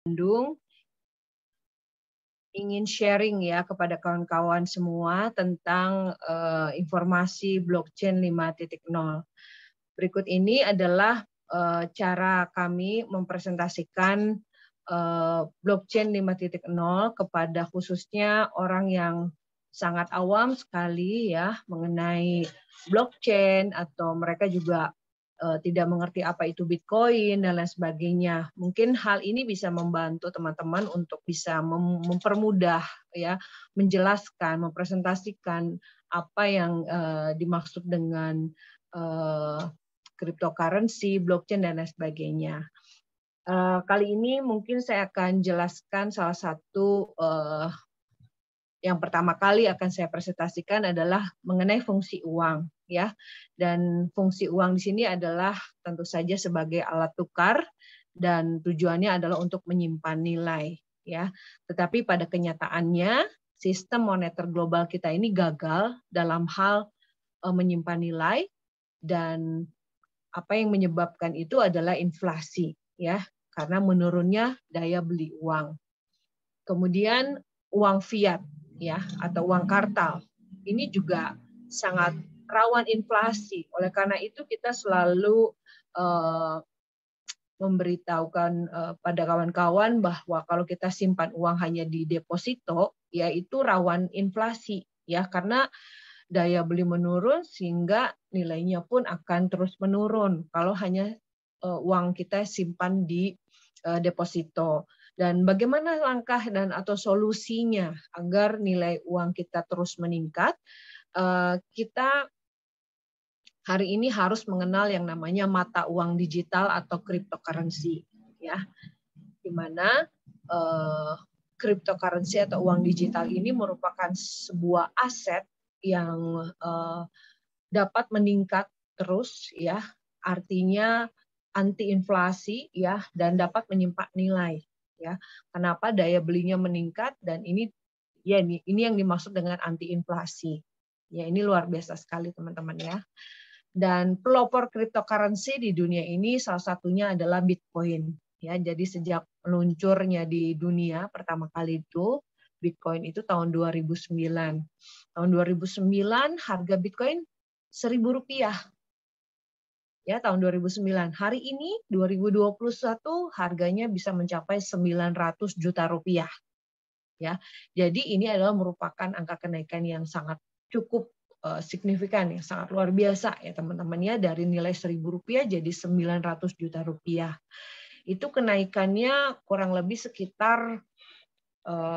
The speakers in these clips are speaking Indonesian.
Bandung ingin sharing ya kepada kawan-kawan semua tentang informasi blockchain 5.0. Berikut ini adalah cara kami mempresentasikan blockchain 5.0 kepada khususnya orang yang sangat awam sekali ya mengenai blockchain, atau mereka juga tidak mengerti apa itu Bitcoin dan lain sebagainya. Mungkin hal ini bisa membantu teman-teman untuk bisa mempermudah ya, menjelaskan, mempresentasikan apa yang dimaksud dengan cryptocurrency, blockchain dan lain sebagainya. Kali ini mungkin saya akan jelaskan salah satu yang pertama kali akan saya presentasikan adalah mengenai fungsi uang ya. Dan fungsi uang di sini adalah tentu saja sebagai alat tukar dan tujuannya adalah untuk menyimpan nilai ya. Tetapi pada kenyataannya sistem moneter global kita ini gagal dalam hal menyimpan nilai, dan apa yang menyebabkan itu adalah inflasi ya, karena menurunnya daya beli uang. Kemudian uang fiat ya, atau uang kartal ini juga sangat rawan inflasi. Oleh karena itu kita selalu memberitahukan pada kawan-kawan bahwa kalau kita simpan uang hanya di deposito, yaitu rawan inflasi ya, karena daya beli menurun sehingga nilainya pun akan terus menurun kalau hanya uang kita simpan di deposito. Dan bagaimana langkah dan atau solusinya agar nilai uang kita terus meningkat? Kita hari ini harus mengenal yang namanya mata uang digital atau cryptocurrency, ya, di mana cryptocurrency atau uang digital ini merupakan sebuah aset yang dapat meningkat terus, ya, artinya anti inflasi, ya, dan dapat menyimpan nilai. Ya, kenapa daya belinya meningkat, dan ini ya ini yang dimaksud dengan anti inflasi. Ya, ini luar biasa sekali teman-teman ya. Dan pelopor cryptocurrency di dunia ini salah satunya adalah Bitcoin. Ya, jadi sejak meluncurnya di dunia pertama kali itu Bitcoin itu tahun 2009. Tahun 2009 harga Bitcoin Rp1.000. Ya, tahun 2009. Hari ini 2021 harganya bisa mencapai 900 juta rupiah. Ya. Jadi ini adalah merupakan angka kenaikan yang sangat cukup signifikan, yang sangat luar biasa ya teman-teman ya, dari nilai Rp1.000 jadi 900 juta rupiah. Itu kenaikannya kurang lebih sekitar 900.000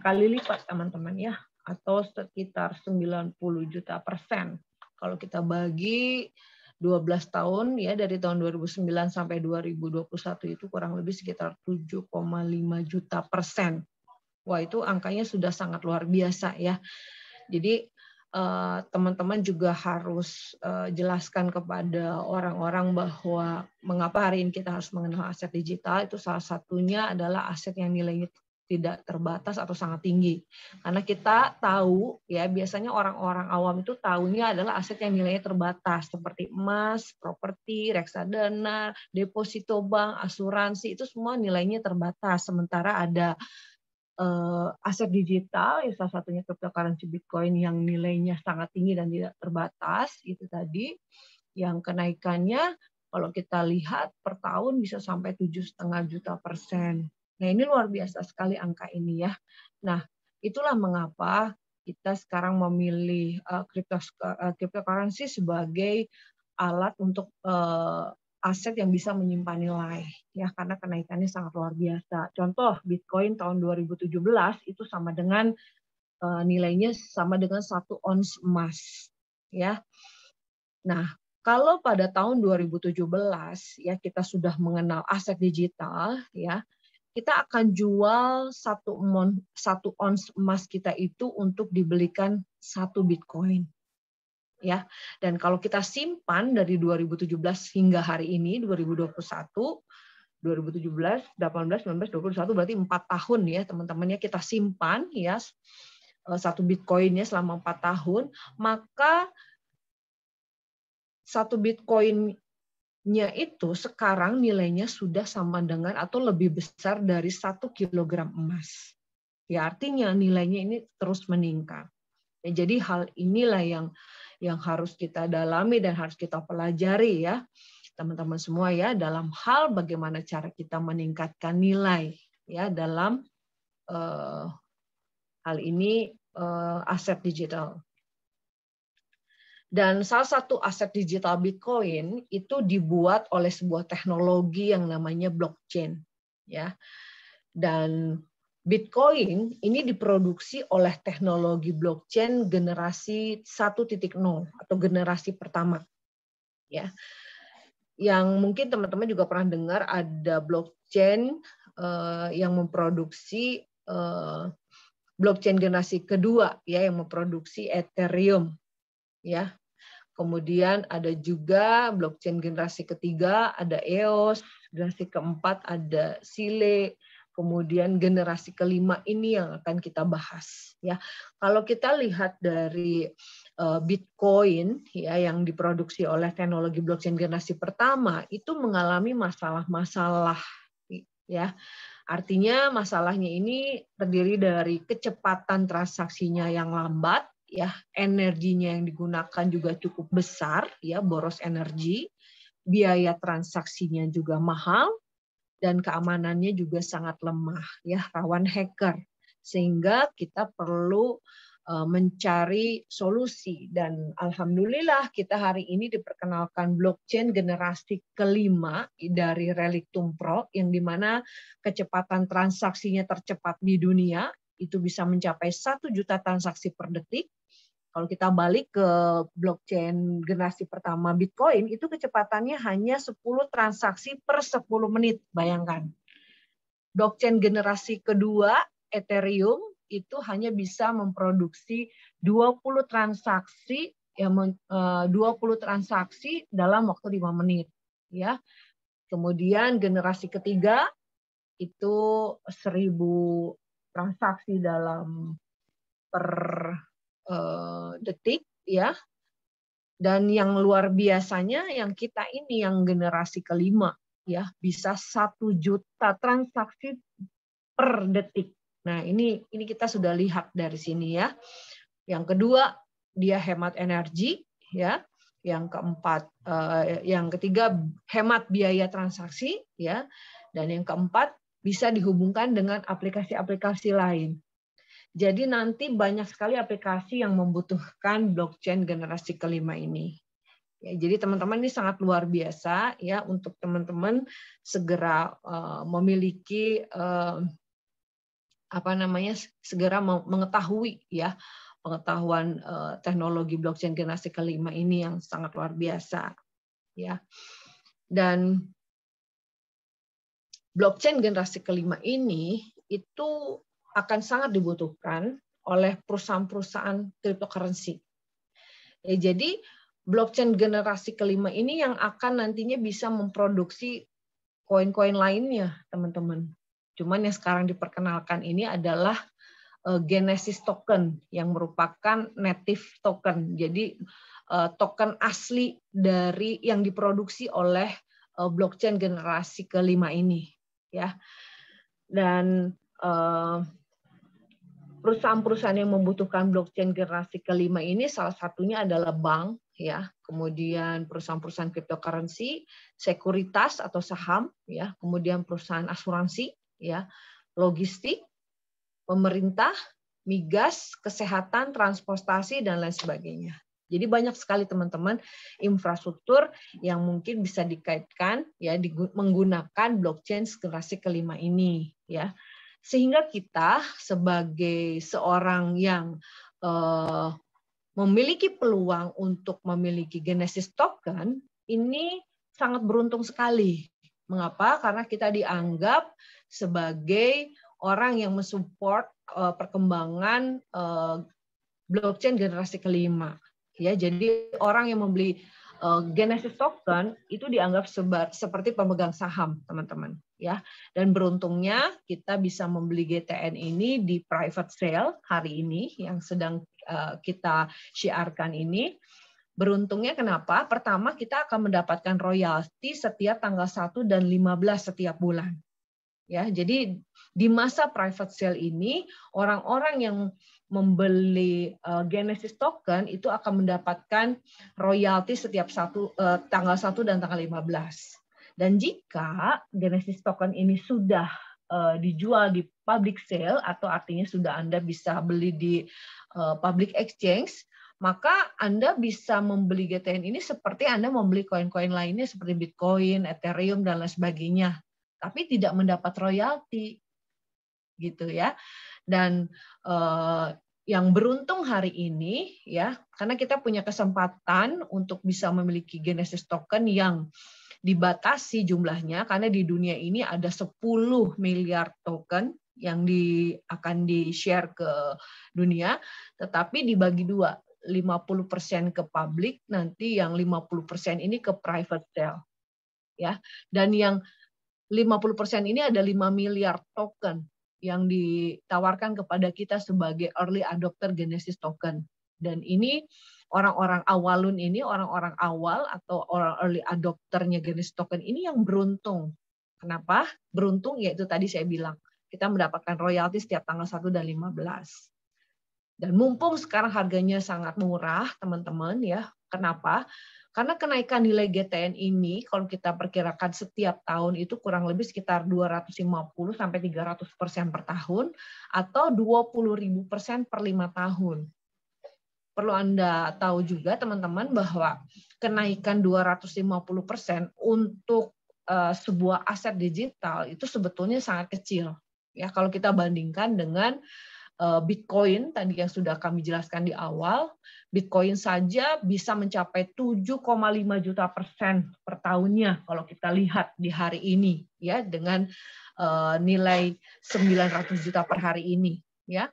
kali lipat teman-teman ya, atau sekitar 90% kalau kita bagi 12 tahun ya, dari tahun 2009 sampai 2021 itu kurang lebih sekitar 7,5 juta %. Wah, itu angkanya sudah sangat luar biasa ya. Jadi teman-teman juga harus jelaskan kepada orang-orang bahwa mengapa hari ini kita harus mengenal aset digital. Itu salah satunya adalah aset yang nilainya tidak terbatas atau sangat tinggi. Karena kita tahu ya, biasanya orang-orang awam itu tahunya adalah aset yang nilainya terbatas seperti emas, properti, reksadana, deposito bank, asuransi, itu semua nilainya terbatas. Sementara ada aset digital, ya salah satunya cryptocurrency Bitcoin yang nilainya sangat tinggi dan tidak terbatas, itu tadi yang kenaikannya kalau kita lihat per tahun bisa sampai 7,5 juta %. Nah, ini luar biasa sekali angka ini ya. Nah, itulah mengapa kita sekarang memilih cryptocurrency sebagai alat untuk aset yang bisa menyimpan nilai ya, karena kenaikannya sangat luar biasa. Contoh Bitcoin tahun 2017 itu sama dengan nilainya sama dengan 1 ons emas ya. Nah, kalau pada tahun 2017 ya kita sudah mengenal aset digital ya, kita akan jual 1 ons emas kita itu untuk dibelikan 1 Bitcoin. Ya, dan kalau kita simpan dari 2017 hingga hari ini 2021, 2017, 18, 19, 21 berarti 4 tahun ya teman-teman ya, kita simpan ya 1 Bitcoinnya selama 4 tahun, maka 1 Bitcoin itu sekarang nilainya sudah sama dengan atau lebih besar dari 1 kilogram emas. Ya, artinya nilainya ini terus meningkat. Ya, jadi hal inilah yang harus kita dalami dan harus kita pelajari ya, teman-teman semua ya, dalam hal bagaimana cara kita meningkatkan nilai ya dalam hal ini aset digital. Dan salah satu aset digital Bitcoin itu dibuat oleh sebuah teknologi yang namanya blockchain ya. Dan Bitcoin ini diproduksi oleh teknologi blockchain generasi 1.0 atau generasi pertama. Ya. Yang mungkin teman-teman juga pernah dengar ada blockchain yang memproduksi blockchain generasi kedua ya, yang memproduksi Ethereum ya. Kemudian ada juga blockchain generasi ketiga, ada EOS, generasi keempat ada Sile, kemudian generasi kelima ini yang akan kita bahas ya. Kalau kita lihat dari Bitcoin ya yang diproduksi oleh teknologi blockchain generasi pertama itu mengalami masalah-masalah ya. Artinya masalahnya ini terdiri dari kecepatan transaksinya yang lambat ya, energinya yang digunakan juga cukup besar ya, boros energi, biaya transaksinya juga mahal, dan keamanannya juga sangat lemah ya, rawan hacker. Sehingga kita perlu mencari solusi, dan alhamdulillah kita hari ini diperkenalkan blockchain generasi kelima dari Relictum Pro yang dimana kecepatan transaksinya tercepat di dunia, itu bisa mencapai 1 juta transaksi per detik. Kalau kita balik ke blockchain generasi pertama Bitcoin, itu kecepatannya hanya 10 transaksi per 10 menit, bayangkan. Blockchain generasi kedua, Ethereum, itu hanya bisa memproduksi 20 transaksi ya, 20 transaksi dalam waktu 5 menit ya. Kemudian generasi ketiga itu 1000 transaksi dalam per detik ya. Dan yang luar biasanya yang kita ini yang generasi kelima ya, bisa 1 juta transaksi per detik. Nah, ini kita sudah lihat dari sini ya. Yang kedua, dia hemat energi ya. Yang keempat, yang ketiga hemat biaya transaksi ya. Dan yang keempat bisa dihubungkan dengan aplikasi-aplikasi lain. Jadi nanti banyak sekali aplikasi yang membutuhkan blockchain generasi kelima ini. Ya, jadi teman-teman ini sangat luar biasa ya untuk teman-teman segera memiliki segera mengetahui ya pengetahuan teknologi blockchain generasi kelima ini yang sangat luar biasa ya. Dan blockchain generasi kelima ini itu akan sangat dibutuhkan oleh perusahaan-perusahaan cryptocurrency. Ya, jadi blockchain generasi kelima ini yang akan nantinya bisa memproduksi koin-koin lainnya, teman-teman. Cuman yang sekarang diperkenalkan ini adalah Genesis token yang merupakan native token. Jadi token asli dari yang diproduksi oleh blockchain generasi kelima ini, ya. Dan perusahaan-perusahaan yang membutuhkan blockchain generasi kelima ini salah satunya adalah bank, ya. Kemudian perusahaan-perusahaan cryptocurrency, sekuritas atau saham, ya. Kemudian perusahaan asuransi, ya, logistik, pemerintah, migas, kesehatan, transportasi, dan lain sebagainya. Jadi banyak sekali teman-teman infrastruktur yang mungkin bisa dikaitkan ya menggunakan blockchain generasi kelima ini ya. Sehingga kita sebagai seorang yang memiliki peluang untuk memiliki Genesis token ini sangat beruntung sekali. Mengapa? Karena kita dianggap sebagai orang yang mensupport perkembangan blockchain generasi kelima. Ya, jadi orang yang membeli Genesis token itu dianggap seperti pemegang saham, teman-teman. Ya, dan beruntungnya kita bisa membeli GTN ini di private sale hari ini yang sedang kita syiarkan ini. Beruntungnya kenapa? Pertama, kita akan mendapatkan royalti setiap tanggal 1 dan 15 setiap bulan. Ya, jadi di masa private sale ini orang-orang yang membeli Genesis token itu akan mendapatkan royalti setiap tanggal 1 dan tanggal 15. Dan jika Genesis token ini sudah dijual di public sale atau artinya sudah Anda bisa beli di public exchange, maka Anda bisa membeli GTN ini seperti Anda membeli koin-koin lainnya seperti Bitcoin, Ethereum, dan lain sebagainya. Tapi tidak mendapat royalti. Gitu ya. Dan yang beruntung hari ini, ya, karena kita punya kesempatan untuk bisa memiliki Genesis token yang dibatasi jumlahnya, karena di dunia ini ada 10 miliar token yang akan di-share ke dunia, tetapi dibagi dua, 50% ke publik, nanti yang 50% ini ke private sale. Ya. Dan yang 50% ini ada 5 miliar token yang ditawarkan kepada kita sebagai early adopter Genesis token. Dan ini orang-orang awalun ini, orang-orang awal atau orang early adopternya Genesis token ini yang beruntung. Kenapa? Beruntung yaitu tadi saya bilang, kita mendapatkan royalti setiap tanggal 1 dan 15. Dan mumpung sekarang harganya sangat murah, teman-teman ya. Kenapa? Karena kenaikan nilai GTN ini kalau kita perkirakan setiap tahun itu kurang lebih sekitar 250 sampai 300% per tahun atau 20.000% per 5 tahun. Perlu Anda tahu juga teman-teman bahwa kenaikan 250% untuk sebuah aset digital itu sebetulnya sangat kecil. Ya, kalau kita bandingkan dengan Bitcoin tadi yang sudah kami jelaskan di awal, Bitcoin saja bisa mencapai 7,5 juta persen per tahunnya kalau kita lihat di hari ini ya dengan nilai 900 juta per hari ini ya.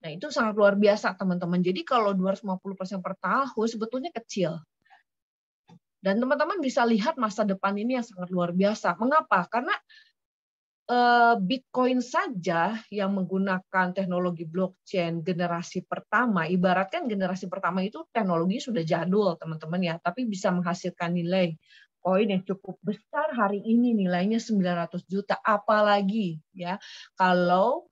Nah, itu sangat luar biasa teman-teman. Jadi kalau 250% per tahun sebetulnya kecil. Dan teman-teman bisa lihat masa depan ini yang sangat luar biasa. Mengapa? Karena Bitcoin saja yang menggunakan teknologi blockchain generasi pertama, ibaratkan generasi pertama itu teknologi sudah jadul, teman-teman ya, tapi bisa menghasilkan nilai koin yang cukup besar hari ini, nilainya 900 juta, apalagi ya kalau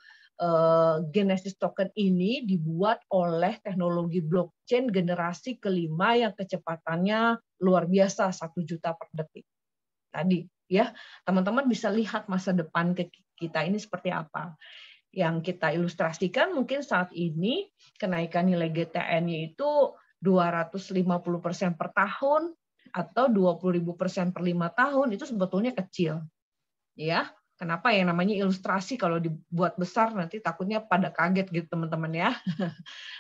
Genesis token ini dibuat oleh teknologi blockchain generasi kelima yang kecepatannya luar biasa 1 juta per detik. Tadi ya, teman-teman bisa lihat masa depan kita ini seperti apa. Yang kita ilustrasikan mungkin saat ini kenaikan nilai GTN-nya itu 250% per tahun atau 20.000% per 5 tahun itu sebetulnya kecil. Ya, kenapa yang namanya ilustrasi kalau dibuat besar nanti takutnya pada kaget gitu teman-teman ya.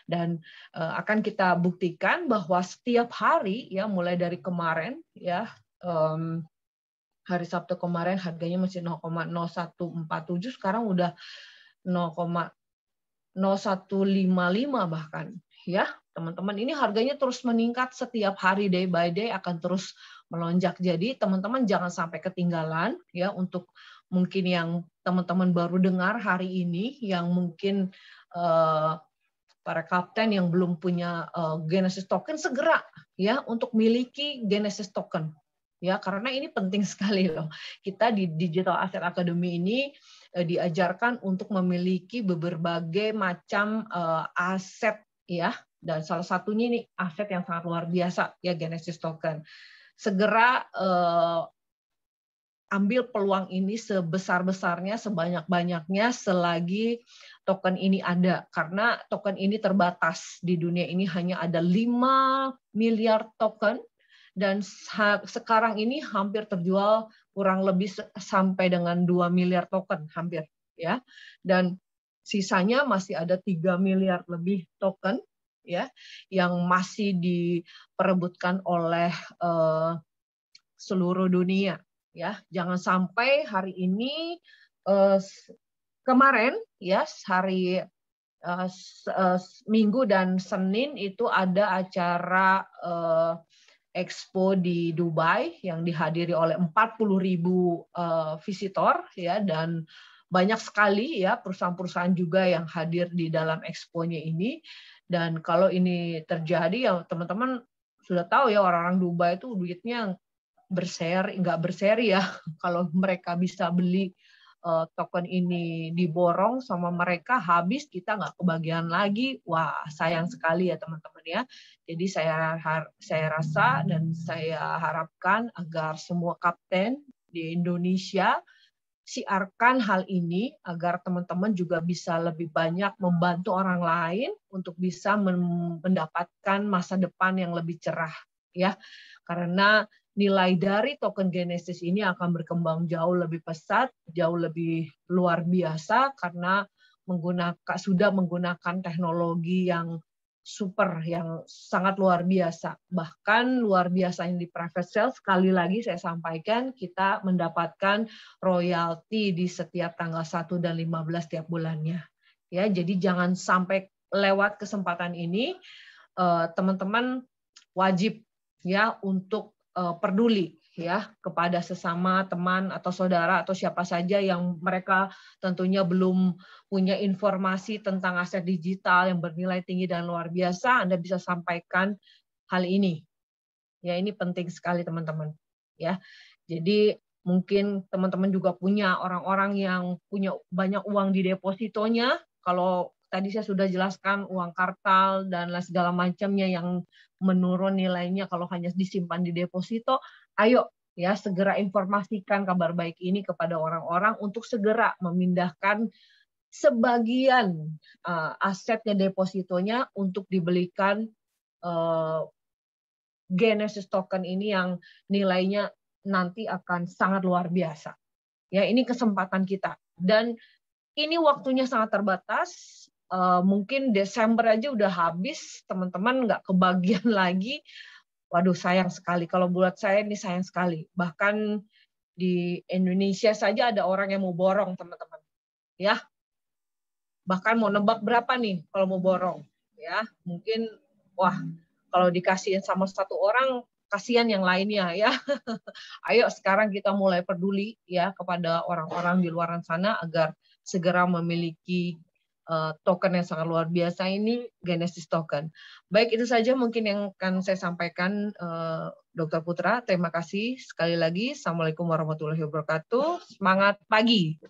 Dan akan kita buktikan bahwa setiap hari ya mulai dari kemarin ya hari Sabtu kemarin harganya masih 0,0147, sekarang udah 0,0155 bahkan. Ya, teman-teman, ini harganya terus meningkat setiap hari, day by day akan terus melonjak. Jadi teman-teman jangan sampai ketinggalan ya untuk mungkin yang teman-teman baru dengar hari ini, yang mungkin para kapten yang belum punya Genesis token segera ya untuk miliki Genesis token. Ya, karena ini penting sekali loh. Kita di Digital Asset Academy ini diajarkan untuk memiliki berbagai macam aset ya, dan salah satunya ini aset yang sangat luar biasa ya Genesis token. Segera ambil peluang ini sebesar-besarnya, sebanyak-banyaknya selagi token ini ada, karena token ini terbatas di dunia ini hanya ada 5 miliar token. Dan sekarang ini hampir terjual kurang lebih sampai dengan 2 miliar token hampir ya. Dan sisanya masih ada 3 miliar lebih token ya yang masih diperebutkan oleh seluruh dunia ya. Jangan sampai hari ini kemarin ya hari Minggu dan Senin itu ada acara Expo di Dubai yang dihadiri oleh 40.000 visitor ya, dan banyak sekali ya perusahaan-perusahaan juga yang hadir di dalam expo-nya ini. Dan kalau ini terjadi ya teman-teman sudah tahu ya orang-orang Dubai itu duitnya nggak berseri ya. Kalau mereka bisa beli token ini diborong sama mereka habis, kita nggak kebagian lagi. Wah, sayang sekali ya teman-teman ya. Jadi saya rasa dan saya harapkan agar semua kapten di Indonesia siarkan hal ini agar teman-teman juga bisa lebih banyak membantu orang lain untuk bisa mendapatkan masa depan yang lebih cerah ya. Karena nilai dari token Genesis ini akan berkembang jauh lebih pesat, jauh lebih luar biasa karena sudah menggunakan teknologi yang super, yang sangat luar biasa. Bahkan luar biasa yang di private sale, sekali lagi saya sampaikan, kita mendapatkan royalti di setiap tanggal 1 dan 15 tiap bulannya. Ya, jadi jangan sampai lewat kesempatan ini, teman-teman wajib ya untuk peduli ya kepada sesama teman atau saudara atau siapa saja yang mereka tentunya belum punya informasi tentang aset digital yang bernilai tinggi dan luar biasa. Anda bisa sampaikan hal ini. Ya, ini penting sekali teman-teman. Ya. Jadi mungkin teman-teman juga punya orang-orang yang punya banyak uang di depositonya. Kalau tadi saya sudah jelaskan uang kartal dan segala macamnya yang menurun nilainya kalau hanya disimpan di deposito, ayo ya segera informasikan kabar baik ini kepada orang-orang untuk segera memindahkan sebagian asetnya depositonya untuk dibelikan Genesis token ini yang nilainya nanti akan sangat luar biasa. Ya, ini kesempatan kita. Dan ini waktunya sangat terbatas. Mungkin Desember aja udah habis, teman-teman nggak kebagian lagi. Waduh, sayang sekali. Kalau buat saya ini sayang sekali. Bahkan di Indonesia saja ada orang yang mau borong, teman-teman. Ya, bahkan mau nebak berapa nih kalau mau borong. Ya, mungkin wah kalau dikasihin sama satu orang, kasihan yang lainnya ya. Ayo sekarang kita mulai peduli ya kepada orang-orang di luar sana agar segera memiliki token yang sangat luar biasa ini, Genesis token. Baik, itu saja mungkin yang akan saya sampaikan, Dr. Putra. Terima kasih sekali lagi. Assalamualaikum warahmatullahi wabarakatuh. Semangat pagi.